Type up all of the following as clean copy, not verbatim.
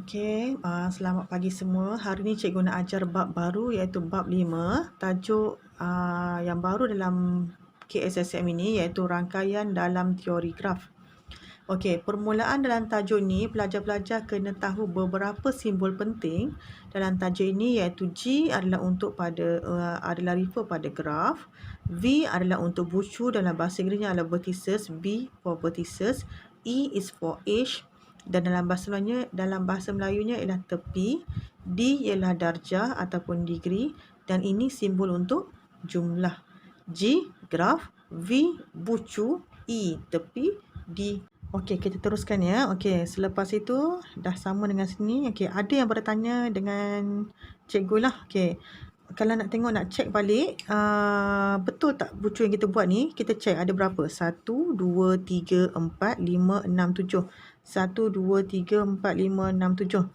Okey, selamat pagi semua. Hari ni cikgu nak ajar bab baru iaitu bab 5. Tajuk yang baru dalam KSSM ini iaitu rangkaian dalam teori graf. Okey, permulaan dalam tajuk ni pelajar-pelajar kena tahu beberapa simbol penting dalam tajuk ini iaitu G adalah adalah refer pada graf, V adalah untuk bucu dalam bahasa Inggerisnya adalah vertices, B for vertices, E is for edge dan dalam bahasa Melayunya ialah tepi, D ialah darjah ataupun degree dan ini simbol untuk jumlah. G graf, V bucu, E tepi, D. Okey, kita teruskan ya. Okey, selepas itu dah sama dengan sini. Okey, ada yang bertanya dengan cikgu lah. Okey, kalau nak tengok, nak check balik, betul tak bucu yang kita buat ni? Kita check ada berapa? 1, 2, 3, 4, 5, 6, 7. 1, 2, 3, 4, 5, 6, 7.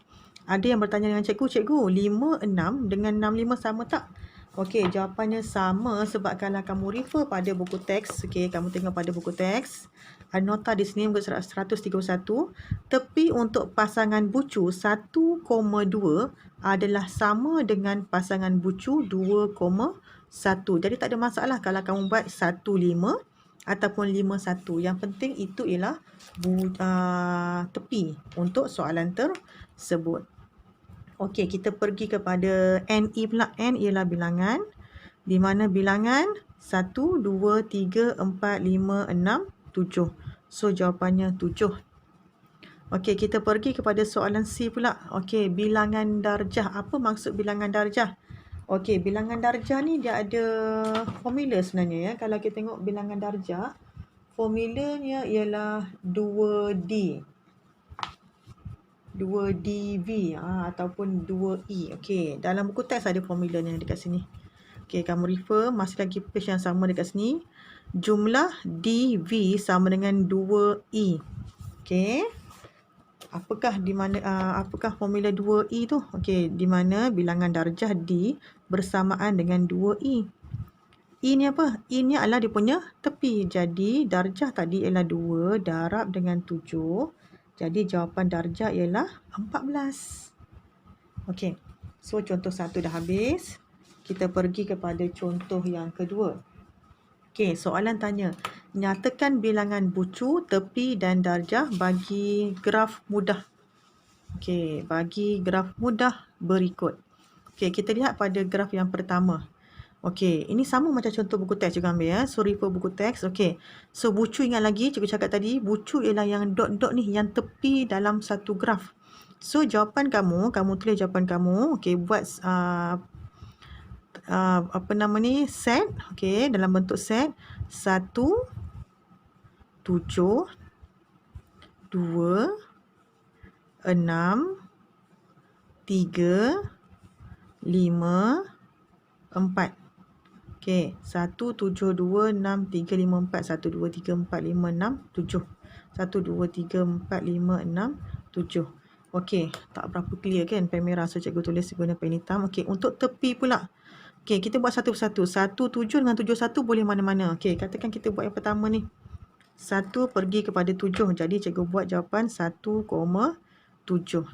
Ada yang bertanya dengan cikgu, 5, 6 dengan 6, 5 sama tak? Okey, jawapannya sama sebab kalau kamu refer pada buku teks, okey, kamu tengok pada buku teks, ada nota di sini muka surat 131, tepi untuk pasangan bucu 1,2 adalah sama dengan pasangan bucu 2,1. Jadi tak ada masalah kalau kamu buat 1,5 ataupun 5,1. Yang penting itu ialah tepi untuk soalan tersebut. Okey, kita pergi kepada NE pula. N ialah bilangan, di mana bilangan 1, 2, 3, 4, 5, 6, 7. So, jawapannya 7. Okey, kita pergi kepada soalan C pula. Okey, bilangan darjah. Apa maksud bilangan darjah? Okey, bilangan darjah ni dia ada formula sebenarnya ya. Kalau kita tengok bilangan darjah, formulanya ialah 2D. 2dV ataupun 2E. Okey, dalam buku teks ada formulanya dekat sini. Okey, kamu refer masih lagi page yang sama dekat sini. Jumlah dV sama dengan 2E. Okey. Apakah formula 2E tu? Okey, di mana bilangan darjah D bersamaan dengan 2E. E ni apa? E ni adalah dia punya tepi. Jadi darjah tadi ialah 2 darab dengan 7. Jadi jawapan darjah ialah 14. Okey. So contoh 1 dah habis. Kita pergi kepada contoh yang kedua. Okey, soalan tanya, nyatakan bilangan bucu, tepi dan darjah bagi graf mudah. Okey, bagi graf mudah berikut. Okey, kita lihat pada graf yang pertama. Okey, ini sama macam contoh buku teks juga ambil ya. So, refer buku teks. Okey. So, bucu ingat lagi, cikgu cakap tadi, bucu ialah yang dot-dot ni, yang tepi dalam satu graf. So, jawapan kamu tulis jawapan kamu. Okey, buat set. Okey, dalam bentuk set. 1, 7, 2, 6, 3, 5, 4. Okey, 1, 7, 2, 6, 3, 5, 4. 1, 2, 3, 4, 5, 6, 7. 1, 2, 3, 4, 5, 6, 7. Okey, tak berapa clear kan pen merah. So, cikgu tulis guna pen hitam. Okey, untuk tepi pula. Okey, kita buat satu persatu. 1, 7 dengan 7, 1 boleh mana-mana. Okey, katakan kita buat yang pertama ni. 1 pergi kepada 7. Jadi, cikgu buat jawapan 1,7.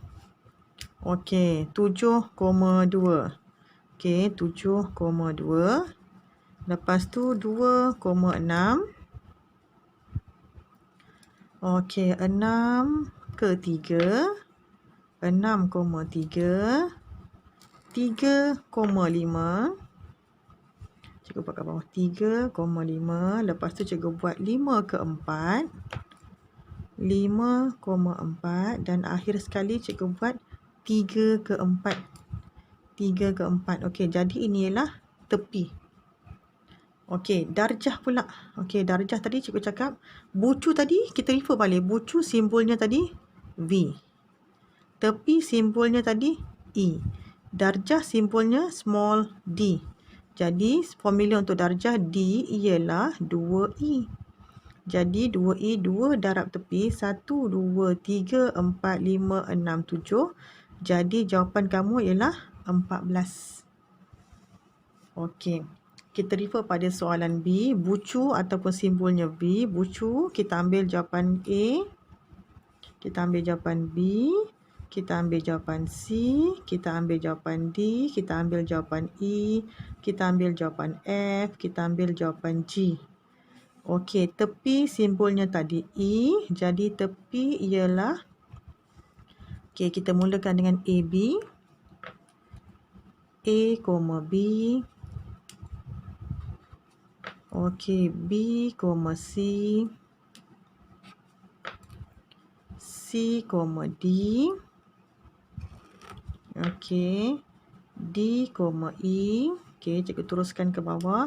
Okey, 7,2. Okey, 7,2. Lepas tu 2,6. Okey, 6 ke 3. 6,3. 3,5. Cikgu buat kat bawah. 3,5. Lepas tu cikgu buat 5 ke 4. 5,4. Dan akhir sekali cikgu buat 3 ke 4. 3 ke 4. Okey, jadi ini ialah tepi. Okey, darjah pula. Okey, darjah tadi cikgu cakap, bucu tadi kita refer balik. Bucu simbolnya tadi V. Tepi simbolnya tadi E. Darjah simbolnya small d. Jadi, formula untuk darjah D ialah 2E. Jadi, 2E, 2 darab tepi, 1, 2, 3, 4, 5, 6, 7. Jadi, jawapan kamu ialah 14. Okey. Kita refer pada soalan B, bucu ataupun simbolnya V, bucu, kita ambil jawapan A, kita ambil jawapan B, kita ambil jawapan C, kita ambil jawapan D, kita ambil jawapan E, kita ambil jawapan F, kita ambil jawapan G. Okey, tepi simbolnya tadi E, jadi tepi ialah, okey, kita mulakan dengan AB, A, B, okey, B, C, C, D, okey, D, E, okey, cikgu teruskan ke bawah,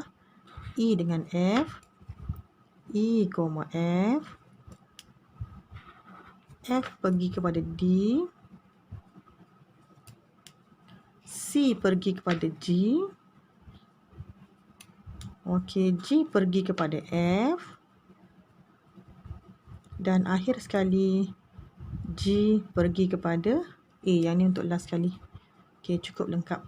E dengan F, E, F, F pergi kepada D, C pergi kepada G, okey, G pergi kepada F, dan akhir sekali G pergi kepada A. Yang ni untuk last sekali. Okey, cukup lengkap.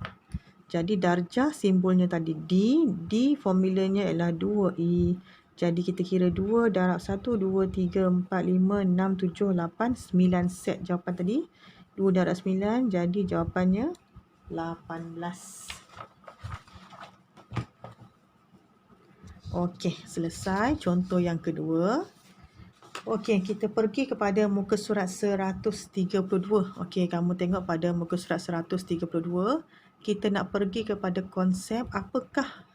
Jadi darjah simbolnya tadi D, D formulanya ialah 2E. Jadi kita kira 2 darab 1, 2, 3, 4, 5, 6, 7, 8, 9 set jawapan tadi. 2 darab 9, jadi jawapannya 18. Okey, selesai contoh yang kedua. Okey, kita pergi kepada muka surat 132. Okey, kamu tengok pada muka surat 132. Kita nak pergi kepada konsep, apakah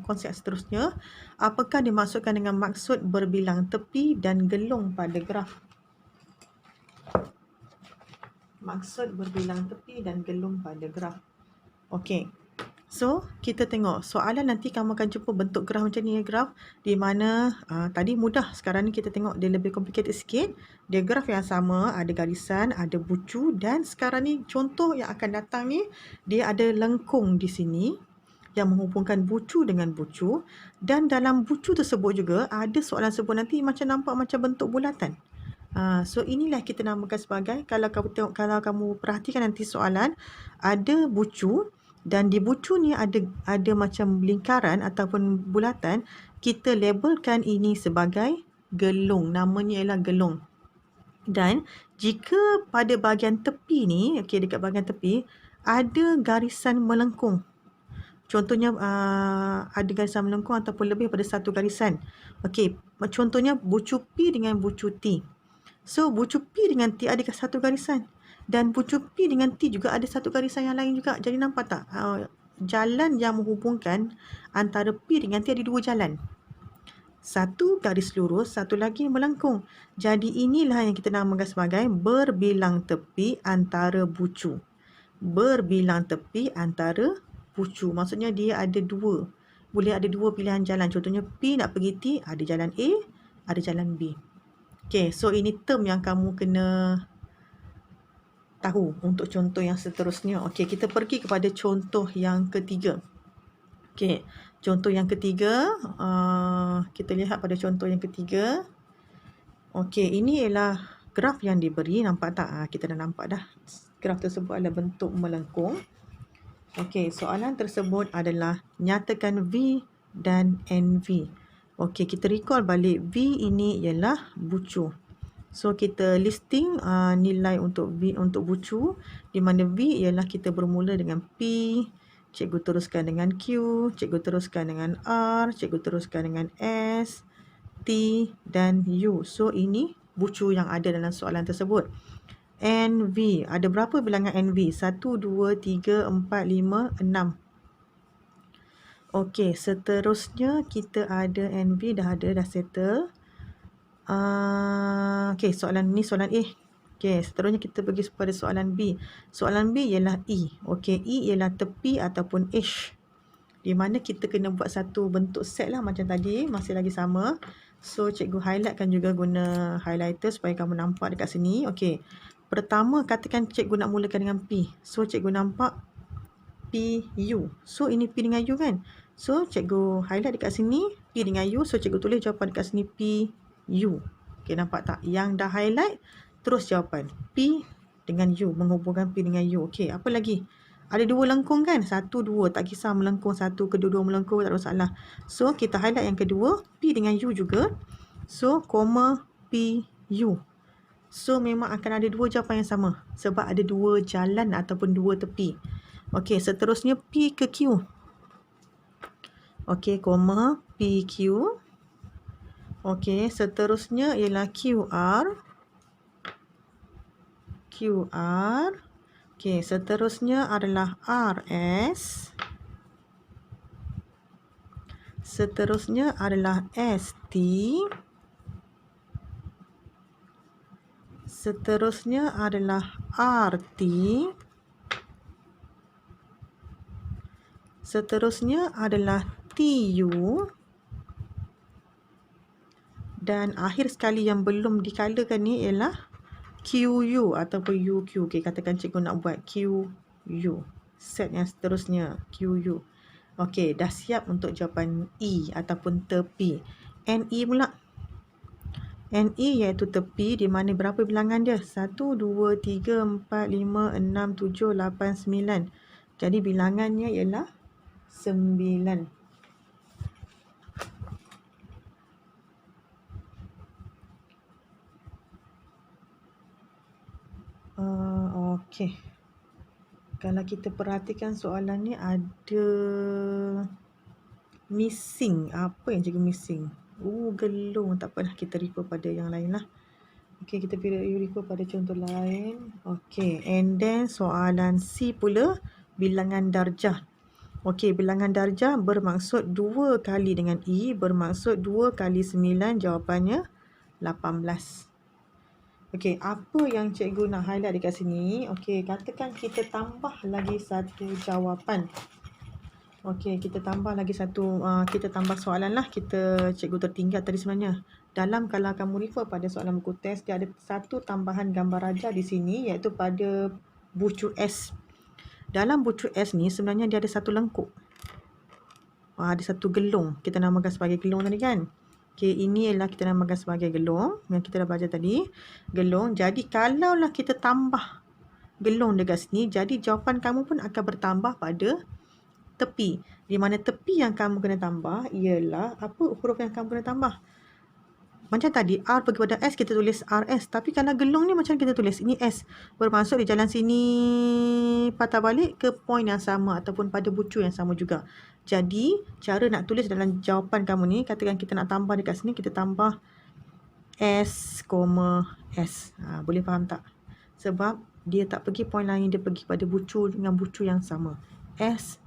konsep seterusnya? Apakah dimaksudkan dengan maksud berbilang tepi dan gelung pada graf? Maksud berbilang tepi dan gelung pada graf. Okey. So, kita tengok soalan nanti kamu akan jumpa bentuk graf macam ni ya, graf di mana tadi mudah, sekarang ni kita tengok dia lebih complicated sikit. Dia graf yang sama, ada garisan, ada bucu, dan sekarang ni contoh yang akan datang ni dia ada lengkung di sini yang menghubungkan bucu dengan bucu, dan dalam bucu tersebut juga ada soalan tersebut nanti macam nampak macam bentuk bulatan. So inilah kita namakan sebagai, kalau kamu tengok, kalau kamu perhatikan nanti soalan ada bucu, dan di bucu ni ada macam lingkaran ataupun bulatan, kita labelkan ini sebagai gelung. Namanya ialah gelung. Dan jika pada bahagian tepi ni, okey, dekat bahagian tepi ada garisan melengkung. Contohnya ada garisan melengkung ataupun lebih pada satu garisan. Okey, contohnya bucu P dengan bucu T. So bucu P dengan T ada satu garisan. Dan bucu P dengan T juga ada satu garisan yang lain juga. Jadi nampak tak? Jalan yang menghubungkan antara P dengan T ada dua jalan. Satu garis lurus, satu lagi melengkung. Jadi inilah yang kita namakan sebagai berbilang tepi antara bucu. Berbilang tepi antara bucu. Maksudnya dia ada dua. Boleh ada dua pilihan jalan. Contohnya P nak pergi T, ada jalan A, ada jalan B. Okay, so ini term yang kamu kena tahu untuk contoh yang seterusnya. Okey, kita pergi kepada contoh yang ketiga. Okey, contoh yang ketiga, kita lihat pada contoh yang ketiga. Okey, ini ialah graf yang diberi, nampak tak? Kita dah nampak dah. Graf tersebut adalah bentuk melengkung. Okey, soalan tersebut adalah nyatakan V dan NV. Okey, kita recall balik V ini ialah bucu. So kita listing nilai untuk V untuk bucu, di mana V ialah kita bermula dengan P, cikgu teruskan dengan Q, cikgu teruskan dengan R, cikgu teruskan dengan S, T dan U. So ini bucu yang ada dalam soalan tersebut. NV, ada berapa bilangan NV? 1, 2, 3, 4, 5, 6. Okey, seterusnya kita ada NV, dah settle. Okey, soalan ni soalan A. Okey, seterusnya kita pergi kepada soalan B. Soalan B ialah E. Okey, E ialah tepi ataupun edge. Di mana kita kena buat satu bentuk set lah macam tadi, masih lagi sama. So, cikgu highlightkan juga guna highlighter supaya kamu nampak dekat sini. Okey, pertama katakan cikgu nak mulakan dengan P. So, cikgu nampak PU. So, ini P dengan U kan? So, cikgu highlight dekat sini, P dengan U. So, cikgu tulis jawapan dekat sini PU. Okey, nampak tak? Yang dah highlight, terus jawapan. P dengan U, menghubungkan P dengan U. Okey, apa lagi? Ada dua lengkung kan? 1, 2, tak kisah melengkung satu, kedua-dua melengkung, tak ada masalah. So, kita highlight yang kedua, P dengan U juga. So, koma PU. So memang akan ada dua jawapan yang sama sebab ada dua jalan ataupun dua tepi. Okey, seterusnya P ke Q. Okey, koma PQ. Okey, seterusnya ialah QR. Okey, seterusnya adalah RS. Seterusnya adalah ST. Seterusnya adalah RT. Seterusnya adalah TU. Dan akhir sekali yang belum dikalakan ni ialah QU ataupun UQ. Okey, katakan cikgu nak buat QU. Set yang seterusnya QU. Okey, dah siap untuk jawapan E ataupun tepi. NE pula. NE iaitu tepi di mana berapa bilangan dia? 1, 2, 3, 4, 5, 6, 7, 8, 9. Jadi bilangannya ialah 9. Okey. Kalau kita perhatikan soalan ni ada missing. Apa yang cikgu missing? Gelung. Tak apalah, kita refer pada yang lain lah. Okey, kita refer pada contoh lain. Okey, and then soalan C pula, bilangan darjah. Okey, bilangan darjah bermaksud 2 kali dengan E, bermaksud 2 kali 9, jawapannya 18. Okey, apa yang cikgu nak highlight dekat sini? Okey, katakan kita tambah lagi satu jawapan. Okey, kita tambah lagi satu, kita tambah soalan lah. Cikgu tertinggal tadi sebenarnya. Dalam kalau kamu refer pada soalan buku test, dia ada satu tambahan gambar raja di sini iaitu pada bucu S. Dalam bucu S ni sebenarnya dia ada satu lengkuk. Ada satu gelung. Kita namakan sebagai gelung tadi kan. Okey, ini ialah kita namakan sebagai gelung yang kita dah baca tadi. Gelung. Jadi kalaulah kita tambah gelung dekat sini, jadi jawapan kamu pun akan bertambah pada tepi. Di mana tepi yang kamu kena tambah ialah apa huruf yang kamu kena tambah. Macam tadi R pergi pada S, kita tulis RS. Tapi kalau gelung ni macam kita tulis ini S. Bermaksud di jalan sini patah balik ke point yang sama ataupun pada bucu yang sama juga. Jadi cara nak tulis dalam jawapan kamu ni, katakan kita nak tambah dekat sini, kita tambah S, S. Boleh faham tak? Sebab dia tak pergi point lain, dia pergi pada bucu dengan bucu yang sama. S.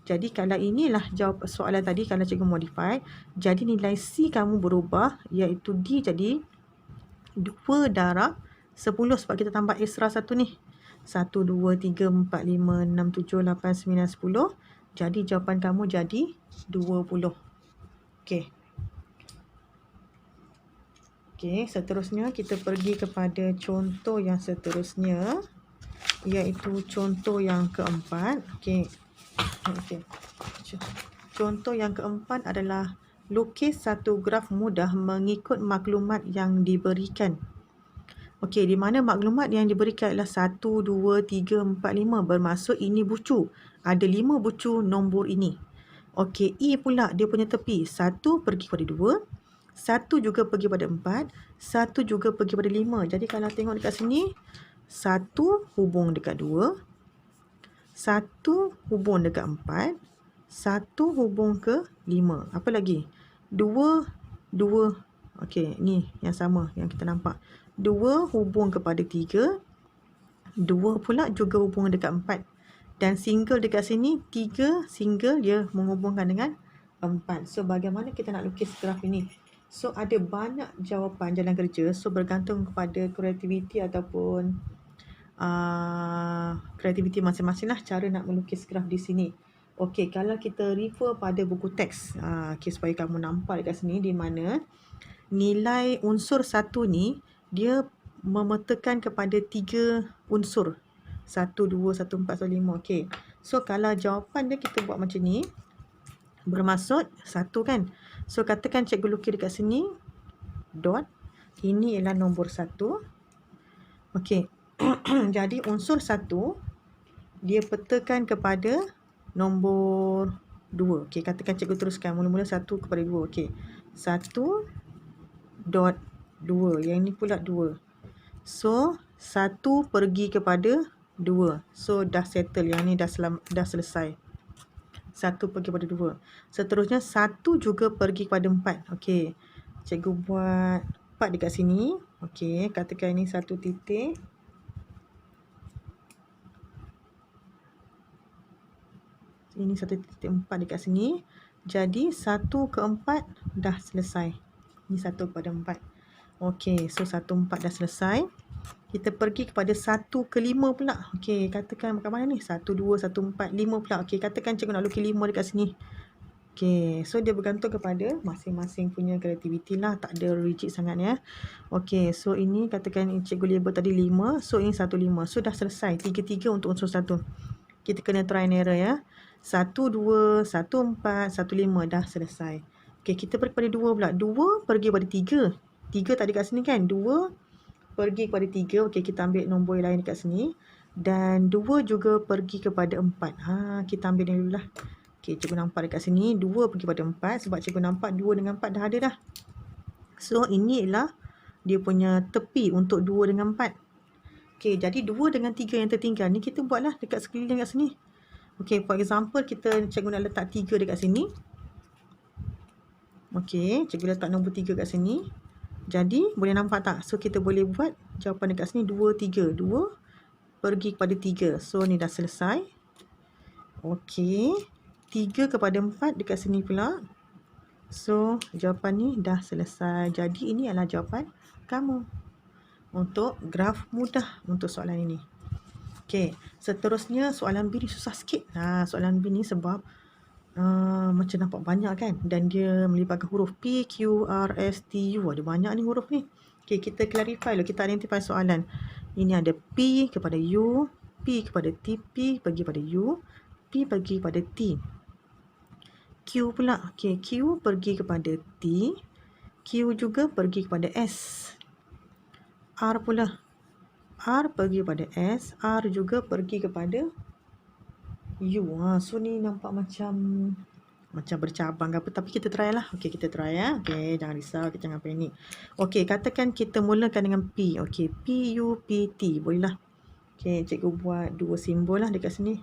Jadi kalau inilah jawab soalan tadi, kalau cikgu modify, jadi nilai C kamu berubah iaitu D jadi 2 darab 10 sebab kita tambah extra satu ni. 1, 2, 3, 4, 5, 6, 7, 8, 9, 10. Jadi jawapan kamu jadi 20. Okey. Okey, seterusnya kita pergi kepada contoh yang seterusnya iaitu contoh yang keempat. Okey. Contoh yang keempat adalah lukis satu graf mudah mengikut maklumat yang diberikan. Okey, di mana maklumat yang diberikan adalah 1, 2, 3, 4, 5. Bermaksud ini bucu. Ada 5 bucu nombor ini. Okey, E pula dia punya tepi. 1 pergi pada 2. 1 juga pergi pada 4. 1 juga pergi pada 5. Jadi kalau tengok dekat sini, 1 hubung dekat 2. 1 hubung dekat 4. 1 hubung ke 5. Apa lagi? 2. Okey, ni yang sama yang kita nampak. 2 hubung kepada 3. 2 pula juga hubung dekat 4. Dan single dekat sini, 3 single dia menghubungkan dengan 4. So, bagaimana kita nak lukis graf ini? So, ada banyak jawapan jalan kerja. So, bergantung kepada kreativiti ataupun kreativiti masing-masing lah cara nak melukis graf di sini. Okey, kalau kita refer pada buku teks, supaya kamu nampak dekat sini di mana nilai unsur satu ni dia memetakan kepada 3 unsur. 1, 2, 1, 4, 1, 5. Okey. So kalau jawapan dia kita buat macam ni, bermaksud 1 kan. So katakan cikgu lukis dekat sini dot. Ini ialah nombor 1. Okey. Jadi unsur 1 dia petakan kepada nombor 2. Okey, katakan cikgu teruskan mula-mula 1 kepada 2. Okey. 1 dot 2. Yang ni pula 2. So, 1 pergi kepada 2. So, dah settle. Yang ni dah selesai. 1 pergi kepada 2. Seterusnya, 1 juga pergi kepada 4. Okey. Cikgu buat 4 dekat sini. Okey, katakan ini 1 titik. Ini 1 titik 4 dekat sini. Jadi 1 ke 4 dah selesai. Ini 1 kepada 4. Okey, so 1, 4 dah selesai. Kita pergi kepada 1 ke 5 pula. Okey, katakan kat mana ni? 1, 2, 1, 4, 5 pula. Okey, katakan cikgu nak lukis 5 dekat sini. Okey, so dia bergantung kepada masing-masing punya kreativiti lah. Tak ada rigid sangat ya. Okey, so ini katakan cikgu label tadi 5. So ini 1, 5. So dah selesai. 3 untuk unsur 1. Kita kena try and error ya. 1, 2, 1, 4, 1, 5 dah selesai. Okey, kita pergi kepada 2 pula. 2 pergi kepada 3. 3 tak ada kat sini kan? 2 pergi kepada 3. Okey, kita ambil nombor lain dekat sini. Dan 2 juga pergi kepada 4. Kita ambil ni dulu lah. Okey, cikgu nampak dekat sini. 2 pergi kepada 4. Sebab cikgu nampak 2 dengan 4 dah ada dah. So, ini ialah dia punya tepi untuk 2 dengan 4. Okey, jadi 2 dengan 3 yang tertinggal ni kita buatlah dekat sekeliling kat sini. Okey, for example, cikgu nak letak 3 dekat sini. Okey, cikgu letak nombor 3 kat sini. Jadi, boleh nampak tak? So, kita boleh buat jawapan dekat sini 2, 3. 2 pergi kepada 3. So, ni dah selesai. Okey, 3 kepada 4 dekat sini pula. So, jawapan ni dah selesai. Jadi, ini adalah jawapan kamu untuk graf mudah untuk soalan ini. Okey, seterusnya soalan B ni susah sikit. Soalan B ni sebab macam nampak banyak kan. Dan dia melibatkan huruf P, Q, R, S, T, U. Ada banyak ni huruf ni. Okey, kita clarify dulu. Kita identify soalan. Ini ada P kepada U, P kepada T, P pergi pada U, P pergi pada T. Q pula. Okey, Q pergi kepada T, Q juga pergi kepada S. R pula. R pergi kepada S, R juga pergi kepada U. So ni nampak macam bercabang ke apa, tapi kita try lah. Okey, kita try ya. Okey, jangan risau, kita jangan panik. Okey, katakan kita mulakan dengan P. Okey, P, U, P, T. Boleh lah. Okey, cikgu buat 2 simbol lah dekat sini.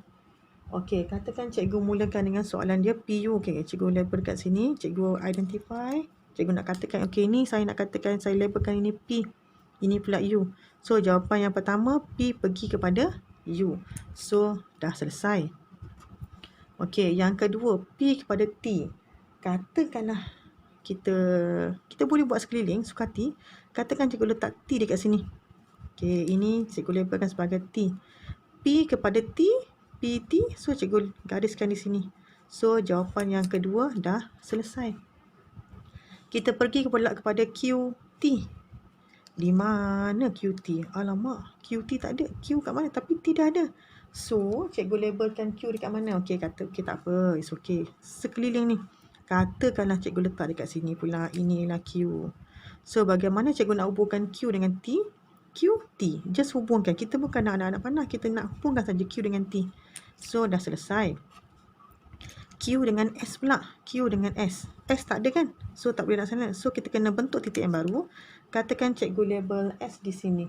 Okey, katakan cikgu mulakan dengan soalan dia P, U. Okey, cikgu label dekat sini. Cikgu identify. Cikgu nak katakan, okey, ni saya nak katakan, saya labelkan ini P. Ini pula U. So, jawapan yang pertama, P pergi kepada U. So, dah selesai. Okey, yang kedua, P kepada T. Katakanlah kita boleh buat sekeliling, suka hati. Katakan cikgu letak T dekat sini. Okey, ini cikgu labelkan sebagai T. P kepada T, PT. So, cikgu gariskan di sini. So, jawapan yang kedua dah selesai. Kita pergi kepada QT. Di mana QT? Alamak, QT tak ada. Q kat mana? Tapi T dah ada. So, cikgu labelkan Q dekat mana? Okey, okey, tak apa. It's okay. Sekeliling ni. Katakanlah cikgu letak dekat sini pula. Inilah Q. So, bagaimana cikgu nak hubungkan Q dengan T? Q, T. Just hubungkan. Kita bukan nak anak-anak panah. Kita nak hubungkan saja Q dengan T. So, dah selesai. Q dengan S pula. Q dengan S. S tak ada kan? So, tak boleh nak sana. So, kita kena bentuk titik yang baru. Katakan cikgu label S di sini.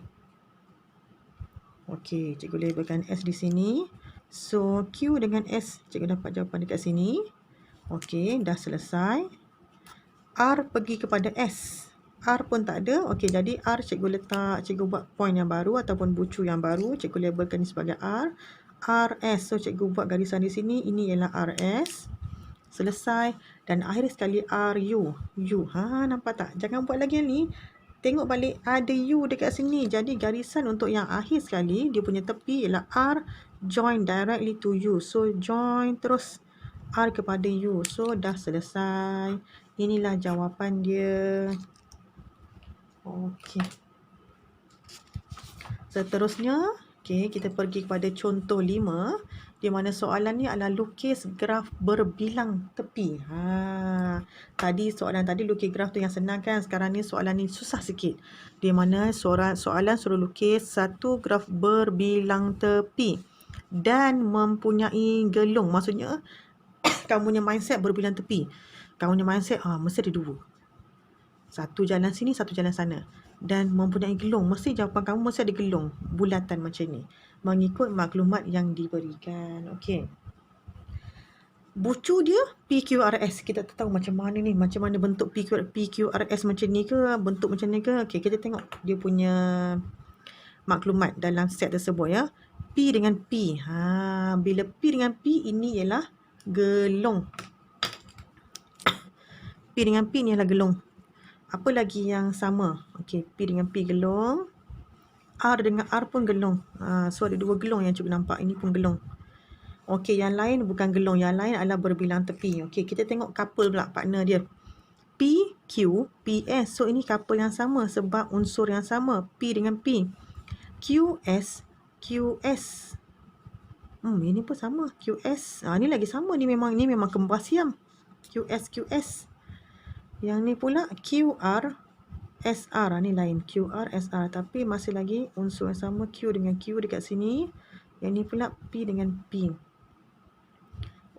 Okey, cikgu labelkan S di sini. So, Q dengan S. Cikgu dapat jawapan dekat sini. Okey, dah selesai. R pergi kepada S. R pun tak ada. Okey, jadi R cikgu buat point yang baru ataupun bucu yang baru. Cikgu labelkan ini sebagai R. RS. So, cikgu buat garisan di sini. Ini ialah RS. Selesai. Dan akhir sekali RU. U. Nampak tak? Jangan buat lagi yang ni. Tengok balik, ada U dekat sini. Jadi, garisan untuk yang akhir sekali, dia punya tepi ialah R join directly to U. So, join terus R kepada U. So, dah selesai. Inilah jawapan dia. Okey. Seterusnya, kita pergi kepada contoh 5. Di mana soalan ni adalah lukis graf berbilang tepi. Tadi soalan tadi lukis graf tu yang senang kan. Sekarang ni soalan ni susah sikit. Di mana soalan suruh lukis satu graf berbilang tepi. Dan mempunyai gelung. Maksudnya, kamu punya mindset berbilang tepi. Kamu punya mindset, mesti ada 2. Satu jalan sini, satu jalan sana. dan mempunyai gelung. Mesti jawapan kamu mesti ada gelung bulatan macam ni mengikut maklumat yang diberikan. Okey. Bucu dia PQRS. Kita tak tahu macam mana ni, macam mana bentuk PQRS macam ni ke, bentuk macam ni ke. Okey, kita tengok dia punya maklumat dalam set tersebut ya. P dengan P. Bila P dengan P ini ialah gelung. P dengan P ni ialah gelung. Apa lagi yang sama? Okey, P dengan P gelung. R dengan R pun gelung. So ada dua gelung yang cikgu nampak. Ini pun gelung. Okey, yang lain bukan gelung. Yang lain adalah berbilang tepi. Okey, kita tengok couple pula, partner dia. P, Q, P, S. So ini couple yang sama sebab unsur yang sama. P dengan P. Q, S, Q, S. Ini pun sama. Q, S. Ni lagi sama. Ni memang kembar siam. Q, S, Q, S. Yang ni pula Q, R, S, R. Ni lain. Q, R, S, R. Tapi masih lagi unsur yang sama. Q dengan Q dekat sini. Yang ni pula P dengan P.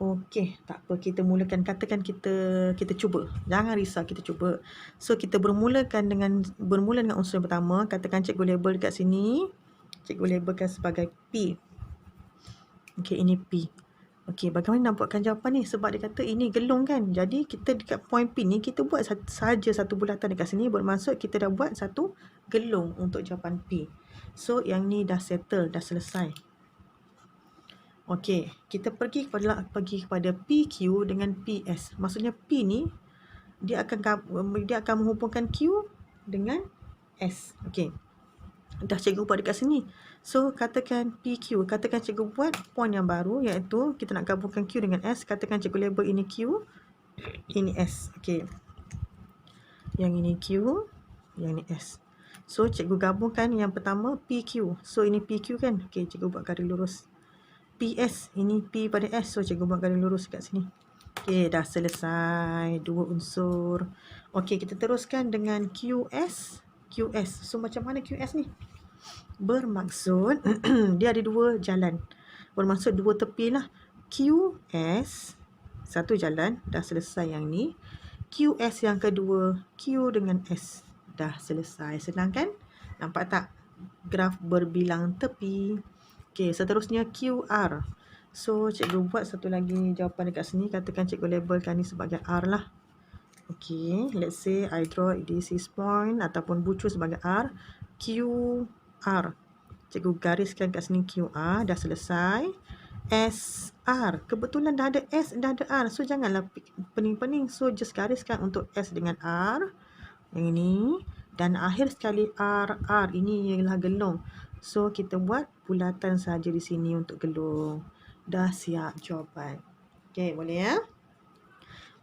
Okey, tak apa, kita mulakan. Katakan kita cuba. Jangan risau, kita cuba. So kita bermula dengan unsur yang pertama. Katakan cikgu label dekat sini. Cikgu labelkan sebagai P. Okey, ini P. Okey, bagaimana nak buatkan jawapan ni? Sebab dia kata ini gelung kan. Jadi kita dekat point P ni kita buat saja satu bulatan dekat sini, bermaksud kita dah buat satu gelung untuk jawapan P. So yang ni dah settle, dah selesai. Okey, kita pergi kepada PQ dengan PS. Maksudnya P ni dia akan menghubungkan Q dengan S. Okey. Dah cikgu buat dekat sini. So katakan PQ, katakan cikgu buat point yang baru, iaitu kita nak gabungkan Q dengan S. Katakan cikgu label ini Q, ini S. Okey. Yang ini Q, yang ini S. So cikgu gabungkan yang pertama PQ. So ini PQ kan. Okey, cikgu buat garis lurus. PS, ini P pada S. So cikgu buat garis lurus kat sini. Okey, dah selesai dua unsur. Okey, kita teruskan dengan QS. So macam mana QS ni? Bermaksud dia ada dua jalan. Bermaksud dua tepi lah. QS satu jalan, dah selesai yang ni. QS yang kedua, Q dengan S. Dah selesai. Senang kan? Nampak tak? Graf berbilang tepi. Okey, seterusnya QR. So cikgu buat satu lagi jawapan dekat sini. Katakan cikgu labelkan ni sebagai R lah. Okey, let's say I draw this is point ataupun bucu sebagai R. QR. Cikgu gariskan kat sini QR. Dah selesai. SR. Kebetulan dah ada S, dah ada R. So janganlah pening-pening. So just gariskan untuk S dengan R. Yang ini. Dan akhir sekali R. Ini ialah gelung. So kita buat bulatan saja di sini untuk gelung. Dah siap jawapan. Okey, boleh ya?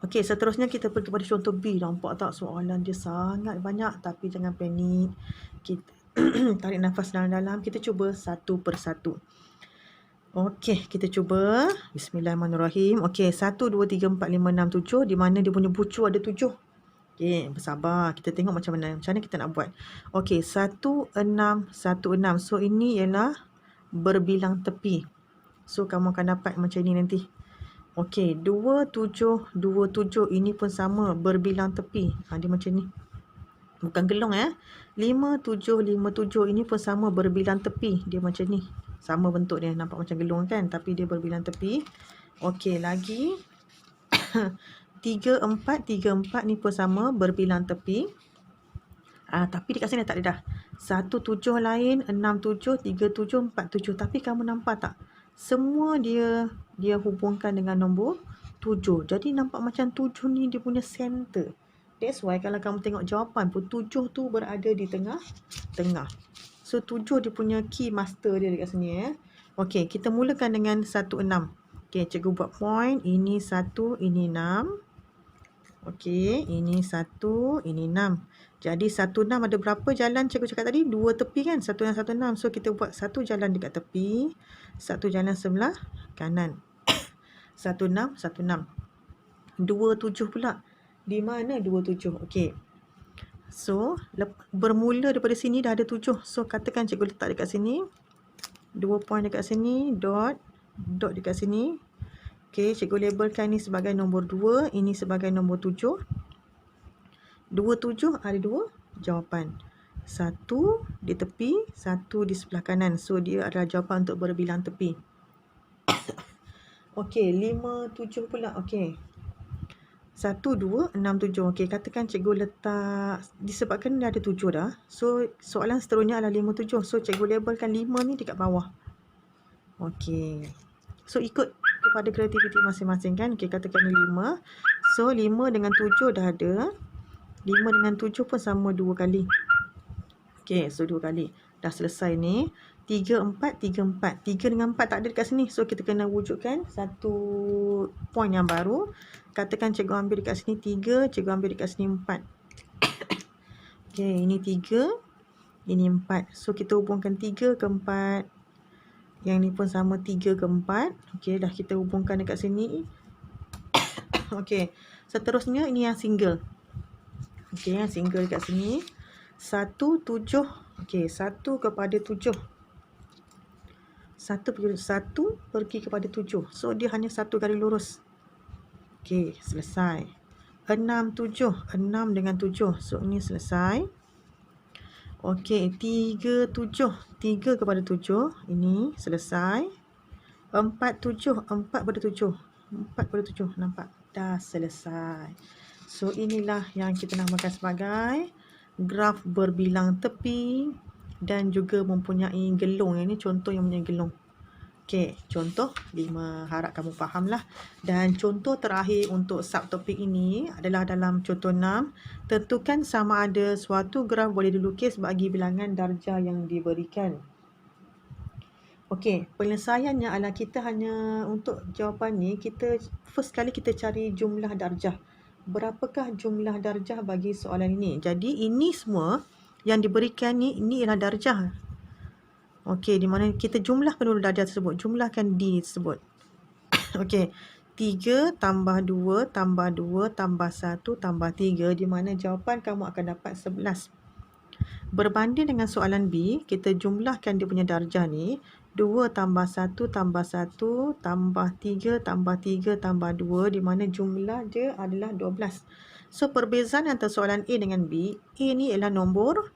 Okey, seterusnya kita pergi kepada contoh B. Nampak tak soalan dia sangat banyak, tapi jangan panik. Kita tarik nafas dalam-dalam. Kita cuba satu persatu. Okey, kita cuba. Bismillahirrahmanirrahim. Okey, 1 2 3 4 5 6 7, di mana dia punya bucu ada 7. Okey, bersabar. Kita tengok macam mana kita nak buat. Okey, 1 6 1 6. So ini ialah berbilang tepi. So kamu akan dapat macam ni nanti. Okey, 2 7 2 7. Ini pun sama, berbilang tepi. Dia macam ni. Bukan gelung 5 7 5 7. Ini pun sama, berbilang tepi. Dia macam ni. Sama bentuk dia. Nampak macam gelung kan? Tapi dia berbilang tepi. Okey, lagi 3 4 ni pun sama, berbilang tepi. Tapi dekat sini tak ada dah. 1 7 lain, 6 7, 3 7, 4 7. Tapi kamu nampak tak? Semua dia hubungkan dengan nombor 7. Jadi nampak macam 7 ni dia punya center. That's why kalau kamu tengok jawapan pun 7 tu berada di tengah. So 7 dia punya key master dia dekat sini. Okey, kita mulakan dengan 1 6. Okey, cikgu buat point. Ini 1, ini 6. Okey, ini 1, ini 6. Jadi 1 6 ada berapa jalan cikgu cakap tadi? 2 tepi kan? 1 dan 1 6. So kita buat satu jalan dekat tepi, satu jalan sebelah kanan. 1 6 1 6. 2 7 pula. Di mana 2 7? Okey. So bermula daripada sini dah ada 7. So katakan cikgu letak dekat sini 2 point dekat sini, dot dekat sini. Okey, cikgu labelkan ni sebagai nombor 2, ini sebagai nombor 7. 2 7 ada 2 jawapan. Satu di tepi, satu di sebelah kanan. So, dia adalah jawapan untuk berbilang tepi. Okey, 5, 7 pula. Okey. 1, 2, 6, 7. Okey, katakan cikgu letak, disebabkan dia ada 7 dah. So, soalan seterusnya adalah 5, 7. So, cikgu labelkan 5 ni dekat bawah. Okey. So, ikut kepada kreativiti masing-masing kan. Okey, katakan ni 5. So, 5 dengan 7 dah ada. 5 dengan 7 pun sama 2 kali. Okey, so 2 kali. Dah selesai ni. 3, 4, 3, 4. 3 dengan 4 tak ada dekat sini. So, kita kena wujudkan satu point yang baru. Katakan cikgu ambil dekat sini 3, cikgu ambil dekat sini 4. Okey, ini 3, ini 4. So, kita hubungkan 3 ke 4. Yang ni pun sama 3 ke 4. Okey, dah kita hubungkan dekat sini. Okey, seterusnya ini yang single. Okey, yang single dekat sini. 1, 7. Okey, 1 kepada 7. 1 pergi kepada 7. So, dia hanya satu garis lurus. Okey, selesai. 6, 7. 6 dengan 7. So, ini selesai. Okey, 3, 7. 3 kepada 7. Ini selesai. 4, 7. 4 pada 7. 4 pada 7. Nampak? Dah selesai. So, inilah yang kita namakan sebagai graf berbilang tepi dan juga mempunyai gelung. Ini contoh yang mempunyai gelung. Okey, contoh 5. Harap kamu fahamlah. Dan contoh terakhir untuk subtopik ini adalah dalam contoh 6. Tentukan sama ada suatu graf boleh dilukis bagi bilangan darjah yang diberikan. Okey, penyelesaiannya adalah kita hanya untuk jawapan ni, kita first kali kita cari jumlah darjah. Berapakah jumlah darjah bagi soalan ini? Jadi, ini semua yang diberikan ni, ini ialah darjah. Okey, di mana kita jumlahkan dulu darjah tersebut. Jumlahkan D tersebut. Okey, 3 tambah 2 tambah 2 tambah 1 tambah 3, di mana jawapan kamu akan dapat 11. Berbanding dengan soalan B, kita jumlahkan dia punya darjah ni. 2 tambah 1 tambah 1 tambah 3 tambah 3 tambah 2, di mana jumlah dia adalah 12. So, perbezaan antara soalan A dengan B, A ni ialah nombor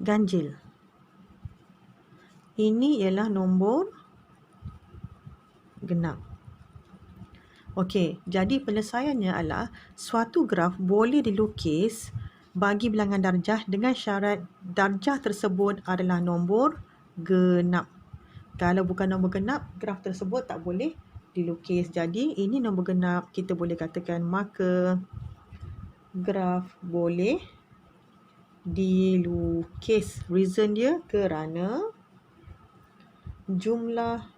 ganjil. Ini ialah nombor genap. Okey, jadi penyelesaiannya adalah suatu graf boleh dilukis bagi bilangan darjah dengan syarat darjah tersebut adalah nombor genap. Kalau bukan nombor genap, graf tersebut tak boleh dilukis. Jadi, ini nombor genap, kita boleh katakan maka graf boleh dilukis. Reason dia kerana jumlah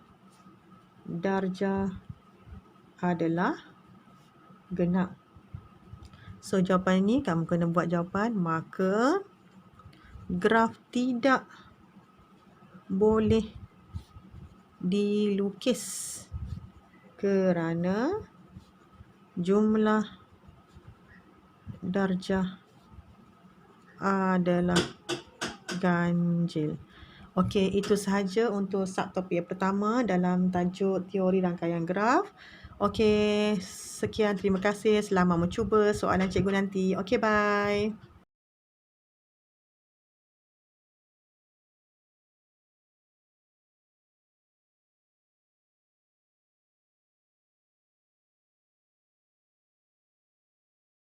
darjah adalah genap. So, jawapan ini kamu kena buat jawapan, maka graf tidak boleh dilukis kerana jumlah darjah adalah ganjil. Okey, itu sahaja untuk subtopik yang pertama dalam tajuk teori rangkaian graf. Okey, sekian, terima kasih. Selamat mencuba soalan cikgu nanti. Okey, bye.